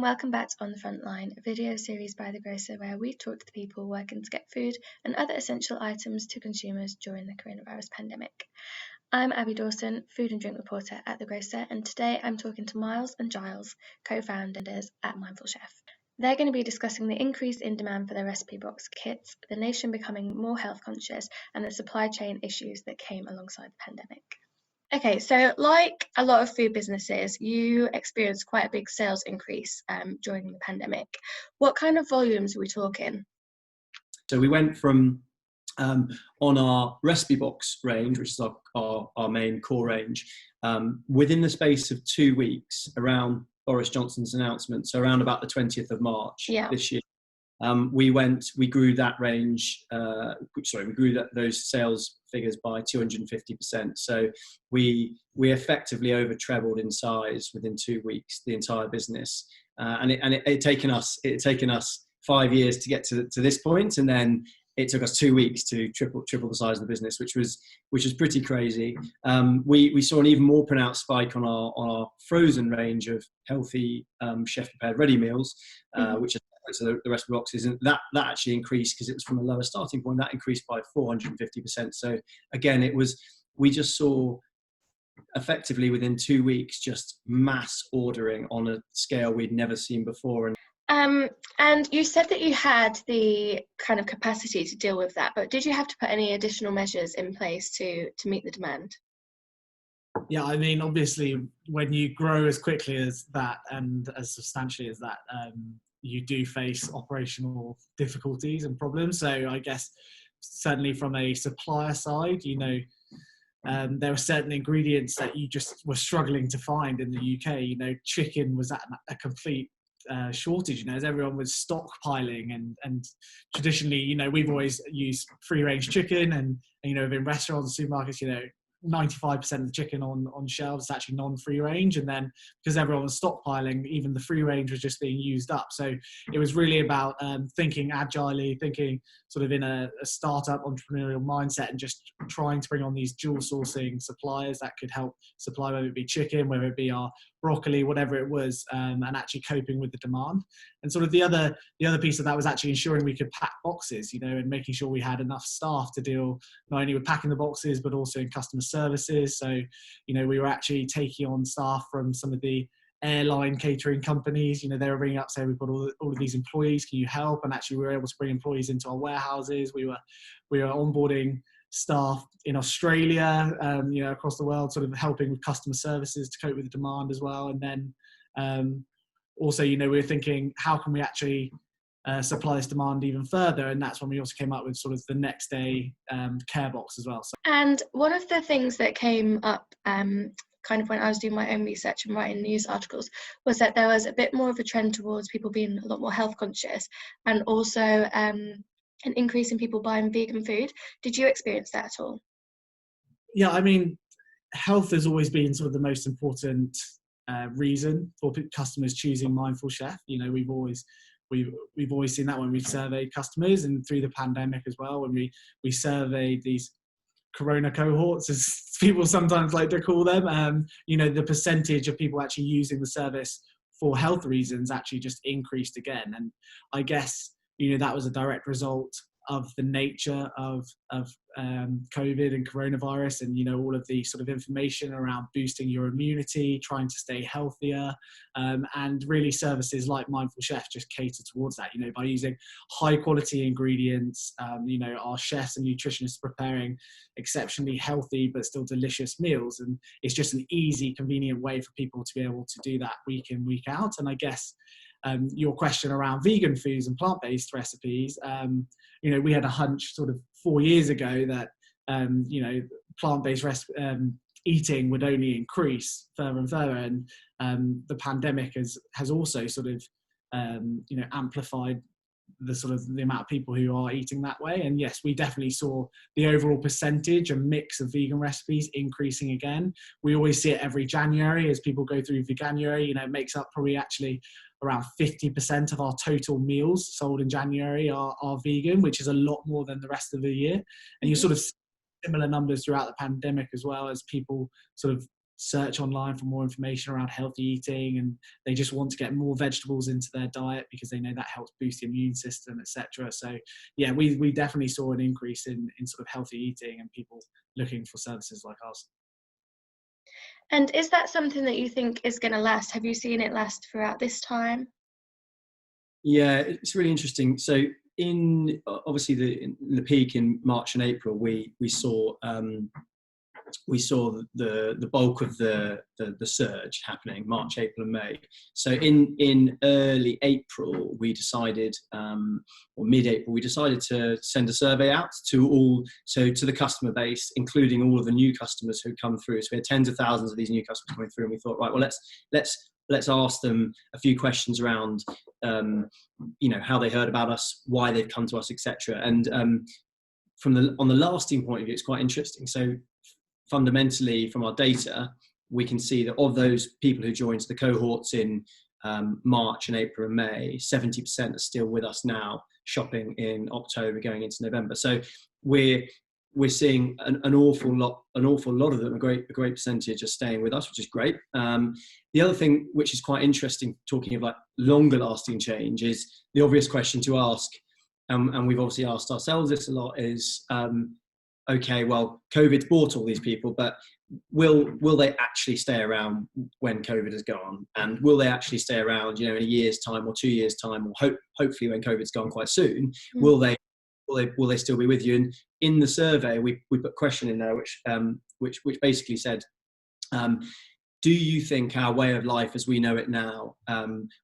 welcome back to On the Frontline, a video series by The Grocer where we talk to the people working to get food and other essential items to consumers during the coronavirus pandemic. I'm Abby Dawson, food and drink reporter at The Grocer, and today I'm talking to Myles and Giles, co-founders at Mindful Chef. They're going to be discussing the increase in demand for their recipe box kits, the nation becoming more health conscious, and the supply chain issues that came alongside the pandemic. Okay, so like a lot of food businesses, you experienced quite a big sales increase during the pandemic. What kind of volumes are we talking? So we went from on our recipe box range, which is our main core range, within the space of 2 weeks around Boris Johnson's announcement, so around about the 20th of March this year, we grew that range, we grew those sales figures by 250%. So we effectively over trebled in size within 2 weeks, the entire business. And it had taken us 5 years to get to this point, and then it took us 2 weeks to triple the size of the business, which was pretty crazy. We saw an even more pronounced spike on our frozen range of healthy chef prepared ready meals, which are to the recipe boxes, and that actually increased because it was from a lower starting point. That increased by 450%. So again, we just saw effectively within 2 weeks just mass ordering on a scale we'd never seen before. And you said that you had the kind of capacity to deal with that, but did you have to put any additional measures in place to meet the demand? Yeah, I mean, obviously, when you grow as quickly as that and as substantially as that, you do face operational difficulties and problems. So I guess certainly from a supplier side, there were certain ingredients that you just were struggling to find in the UK. Chicken was at a complete shortage, as everyone was stockpiling, and traditionally, we've always used free range chicken, and in restaurants, supermarkets, 95% of the chicken on shelves is actually non-free range, and then because everyone was stockpiling, even the free range was just being used up. So it was really about thinking agilely, thinking sort of in a startup entrepreneurial mindset, and just trying to bring on these dual sourcing suppliers that could help supply, whether it be chicken, whether it be our broccoli, whatever it was, and actually coping with the demand. And sort of the other piece of that was actually ensuring we could pack boxes, and making sure we had enough staff to deal not only with packing the boxes, but also in customer services. So, we were actually taking on staff from some of the airline catering companies. They were ringing up saying, we've got all of these employees, can you help? And actually we were able to bring employees into our warehouses. We were onboarding staff in Australia, across the world, sort of helping with customer services to cope with the demand as well. And then also, we were thinking, how can we actually supply this demand even further? And that's when we also came up with sort of the next day care box as well. So. And one of the things that came up kind of when I was doing my own research and writing news articles was that there was a bit more of a trend towards people being a lot more health conscious, and also an increase in people buying vegan food. Did you experience that at all? Yeah, I mean, health has always been sort of the most important reason for customers choosing Mindful Chef. We've always seen that when we've surveyed customers, and through the pandemic as well, when we surveyed these corona cohorts, as people sometimes like to call them, the percentage of people actually using the service for health reasons actually just increased again. And I guess, that was a direct result of the nature of COVID and coronavirus, and all of the sort of information around boosting your immunity, trying to stay healthier, and really services like Mindful Chef just cater towards that, by using high quality ingredients, our chefs and nutritionists preparing exceptionally healthy but still delicious meals, and it's just an easy, convenient way for people to be able to do that week in, week out. And I guess your question around vegan foods and plant-based recipes, we had a hunch sort of 4 years ago that, plant-based eating would only increase further and further. And the pandemic has also sort of, amplified the amount of people who are eating that way. And yes, we definitely saw the overall percentage and mix of vegan recipes increasing again. We always see it every January as people go through Veganuary. It makes up probably actually around 50% of our total meals sold in January are vegan, which is a lot more than the rest of the year. And you sort of see similar numbers throughout the pandemic as well, as people sort of search online for more information around healthy eating, and they just want to get more vegetables into their diet because they know that helps boost the immune system, etc. So yeah, we definitely saw an increase in sort of healthy eating and people looking for services like ours. And is that something that you think is going to last? Have you seen it last throughout this time? Yeah, it's really interesting. So in obviously the peak in March and April, we saw the bulk of the surge happening March, April, and May. So in early April, we decided, or mid-April, we decided to send a survey out to the customer base, including all of the new customers who come through. So we had tens of thousands of these new customers coming through, and we thought, right, well, let's ask them a few questions around, how they heard about us, why they've come to us, etc. And on the lasting point of view, it's quite interesting. So fundamentally, from our data, we can see that of those people who joined the cohorts in March and April and May, 70% are still with us now, shopping in October, going into November. So we're seeing an awful lot of them, a great percentage are staying with us, which is great. The other thing, which is quite interesting, talking of like longer lasting change, is the obvious question to ask, and we've obviously asked ourselves this a lot, is okay, well, COVID's brought all these people, but will they actually stay around when COVID has gone? And will they actually stay around, in a year's time or 2 years' time, or hopefully when COVID's gone quite soon, will they still be with you? And in the survey, we put a question in there which basically said, do you think our way of life as we know it now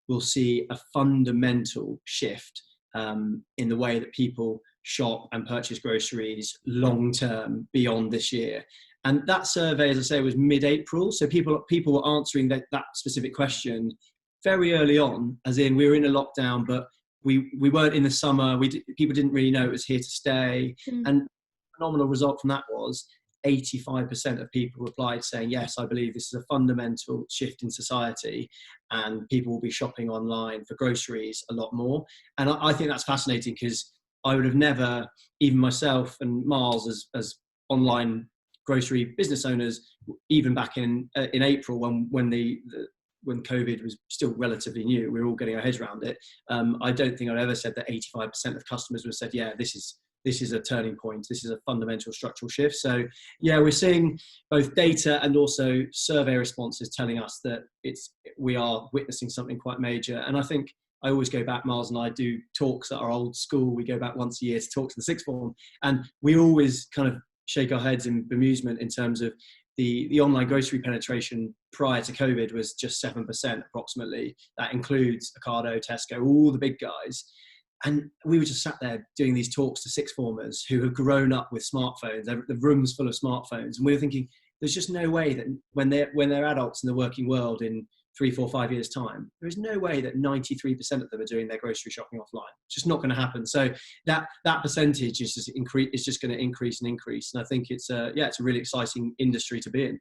will see a fundamental shift in the way that people shop and purchase groceries long term beyond this year? And that survey, as I say, was mid-April. So people were answering that specific question very early on, as in we were in a lockdown, but we weren't in the summer. People didn't really know it was here to stay. And the phenomenal result from that was 85% of people replied saying, yes, I believe this is a fundamental shift in society, and people will be shopping online for groceries a lot more. And I think that's fascinating, because I would have never, even myself and Myles as online grocery business owners, even back in April when COVID was still relatively new, we were all getting our heads around it. I don't think I'd ever said that 85% of customers would have said, yeah, this is a turning point. This is a fundamental structural shift. So yeah, we're seeing both data and also survey responses telling us that we are witnessing something quite major. And I think I always go back, Myles and I do talks at our old school. We go back once a year to talk to the sixth form, and we always kind of shake our heads in bemusement in terms of the online grocery penetration prior to COVID was just 7% approximately. That includes Ocado, Tesco, all the big guys. And we were just sat there doing these talks to sixth formers who have grown up with smartphones. The room's full of smartphones. And we were thinking, there's just no way that when they're adults in the working world in 3, 4, 5 years' time, there is no way that 93% of them are doing their grocery shopping offline. It's just not going to happen. So that percentage is just going to increase and increase. And I think it's a really exciting industry to be in.